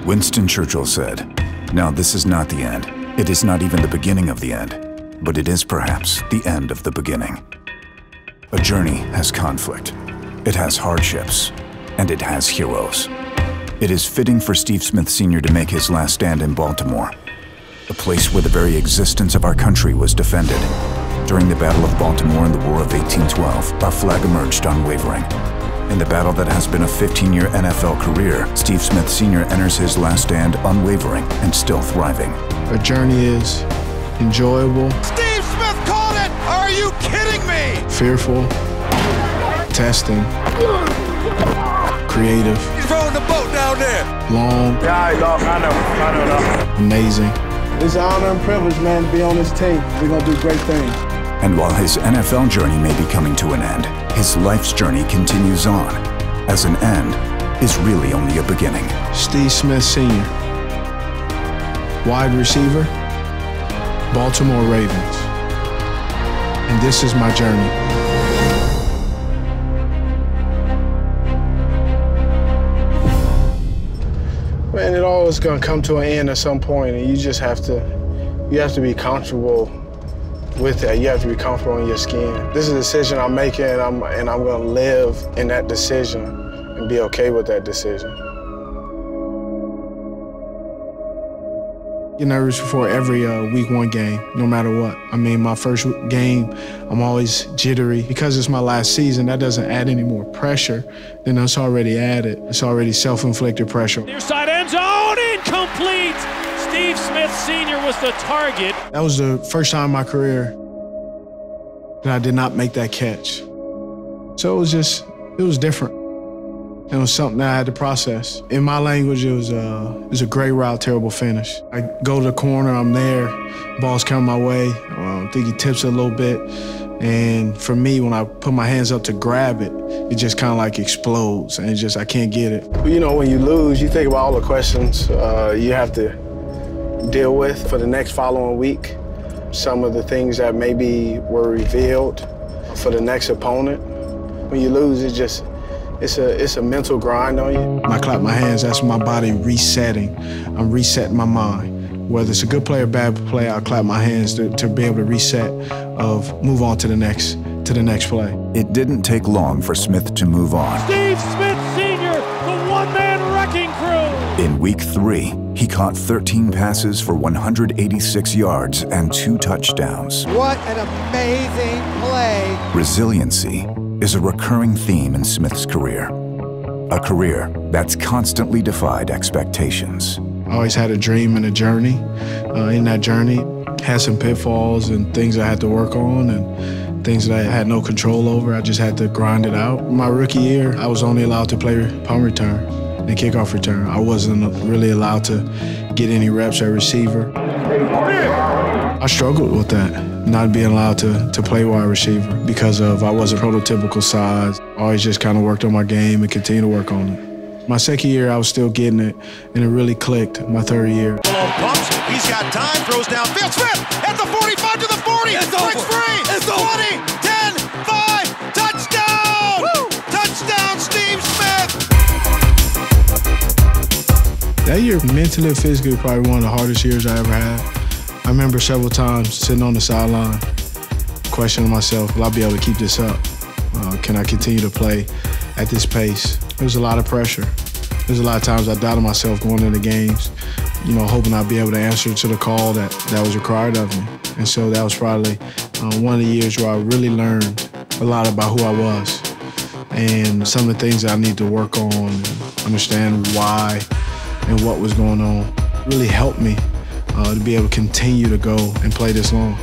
Winston Churchill said, "Now this is not the end. It is not even the beginning of the end, but it is perhaps the end of the beginning." A journey has conflict, it has hardships, and it has heroes. It is fitting for Steve Smith Sr. to make his last stand in Baltimore, a place where the very existence of our country was defended. During the Battle of Baltimore in the War of 1812, our flag emerged unwavering. In the battle that has been a 15-year NFL career, Steve Smith Sr. enters his last stand unwavering and still thriving. Our journey is enjoyable. Steve Smith called it! Are you kidding me? Fearful, testing, creative. He's rowing the boat down there. Long. Yeah, I know. Amazing. It's an honor and privilege, man, to be on this team. We're going to do great things. And while his NFL journey may be coming to an end, his life's journey continues on, as an end is really only a beginning. Steve Smith Sr., wide receiver, Baltimore Ravens. And this is my journey. Man, it always gonna come to an end at some point, and you just have to be comfortable with that. You have to be comfortable in your skin. This is a decision I'm making, and I'm gonna live in that decision and be okay with that decision. Get nervous before every week 1 game, no matter what. I mean, my first game, I'm always jittery. Because it's my last season, that doesn't add any more pressure than it's already added. It's already self-inflicted pressure. Near side end zone, incomplete! Steve Smith Sr. was the target. That was the first time in my career that I did not make that catch. So it was different. It was something that I had to process. In my language, it was a great route, terrible finish. I go to the corner, I'm there, ball's coming my way. I think he tips it a little bit. And for me, when I put my hands up to grab it, it just kind of like explodes, and I can't get it. You know, when you lose, you think about all the questions you have to deal with for the next following week. Some of the things that maybe were revealed for the next opponent. When you lose, it's a mental grind on you. When I clap my hands, that's my body resetting. I'm resetting my mind. Whether it's a good play or bad play, I'll clap my hands to be able to reset, move on to the next play. It didn't take long for Smith to move on. Steve Smith Sr., the one-man wrecking crew. In week 3, he caught 13 passes for 186 yards and 2 touchdowns. What an amazing play. Resiliency is a recurring theme in Smith's career. A career that's constantly defied expectations. I always had a dream and a journey. In that journey, had some pitfalls and things I had to work on and things that I had no control over. I just had to grind it out. My rookie year, I was only allowed to play punt return and kickoff return. I wasn't really allowed to get any reps at receiver. I struggled with that, not being allowed to play wide receiver because I wasn't prototypical size. I always just kind of worked on my game and continued to work on it. My second year, I was still getting it, and it really clicked my third year. Pumps, he's got time, throws downfield. Smith at the 45 to the 40. Breaks free. It's 20, 10, 5, touchdown! Woo! Touchdown, Steve Smith! That year, mentally and physically, probably one of the hardest years I ever had. I remember several times sitting on the sideline, questioning myself, will I be able to keep this up? Can I continue to play at this pace? There was a lot of pressure. There's a lot of times I doubted myself going into games, you know, hoping I'd be able to answer to the call that was required of me. And so that was probably one of the years where I really learned a lot about who I was and some of the things that I need to work on and understand why and what was going on. It really helped me to be able to continue to go and play this long.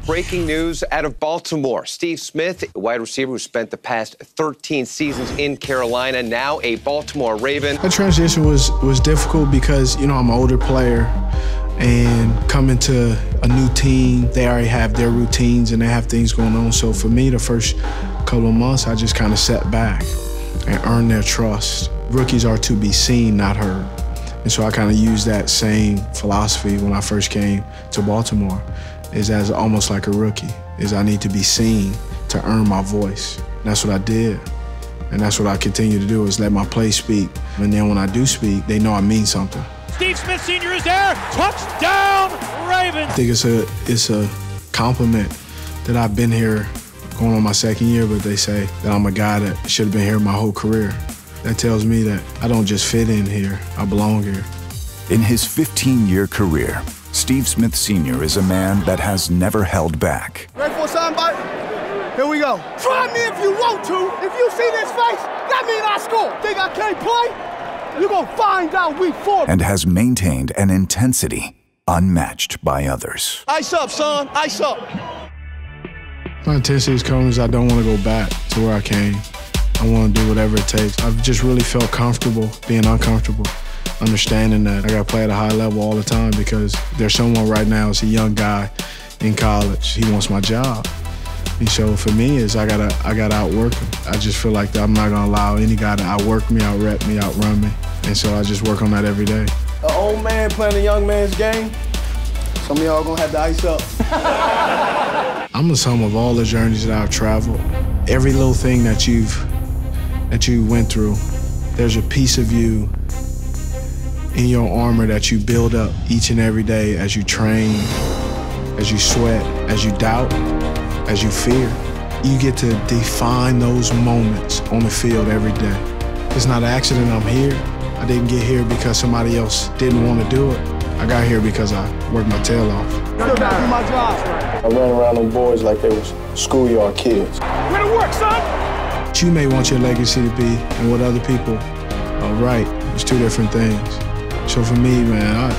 Breaking news out of Baltimore. Steve Smith, a wide receiver who spent the past 13 seasons in Carolina, now a Baltimore Raven. That transition was difficult because, you know, I'm an older player and coming to a new team, they already have their routines and they have things going on. So for me, the first couple of months, I just kind of sat back and earned their trust. Rookies are to be seen, not heard. And so I kind of used that same philosophy when I first came to Baltimore. Is as almost like a rookie, is I need to be seen to earn my voice. And that's what I did. And that's what I continue to do, is let my play speak. And then when I do speak, they know I mean something. Steve Smith Sr. is there. Touchdown, Ravens. I think it's a compliment that I've been here going on my second year, but they say that I'm a guy that should have been here my whole career. That tells me that I don't just fit in here, I belong here. In his 15-year career, Steve Smith Sr. is a man that has never held back. Ready for somebody? Here we go. Try me if you want to. If you see this face, that means I score. Think I can't play? You're going to find out week 4. And has maintained an intensity unmatched by others. Ice up, son. Ice up. My intensity is coming, I don't want to go back to where I came. I want to do whatever it takes. I've just really felt comfortable being uncomfortable, understanding that I got to play at a high level all the time, because there's someone right now, it's a young guy in college. He wants my job. And so for me, is I gotta outwork him. I just feel like I'm not gonna allow any guy to outwork me, outrep me, outrun me. And so I just work on that every day. An old man playing a young man's game. Some of y'all gonna have to ice up. I'm the sum of all the journeys that I've traveled. Every little thing that you went through, there's a piece of you in your armor that you build up each and every day as you train, as you sweat, as you doubt, as you fear. You get to define those moments on the field every day. It's not an accident I'm here. I didn't get here because somebody else didn't want to do it. I got here because I worked my tail off. Still gotta do my job. I ran around them boys like they was schoolyard kids. Way to work, son. What you may want your legacy to be and what other people write is two different things. So for me, man,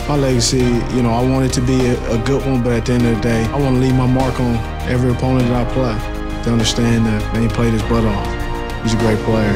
my legacy, I want it to be a good one, but at the end of the day, I want to leave my mark on every opponent that I play. To understand that, man, he played his butt off. He's a great player.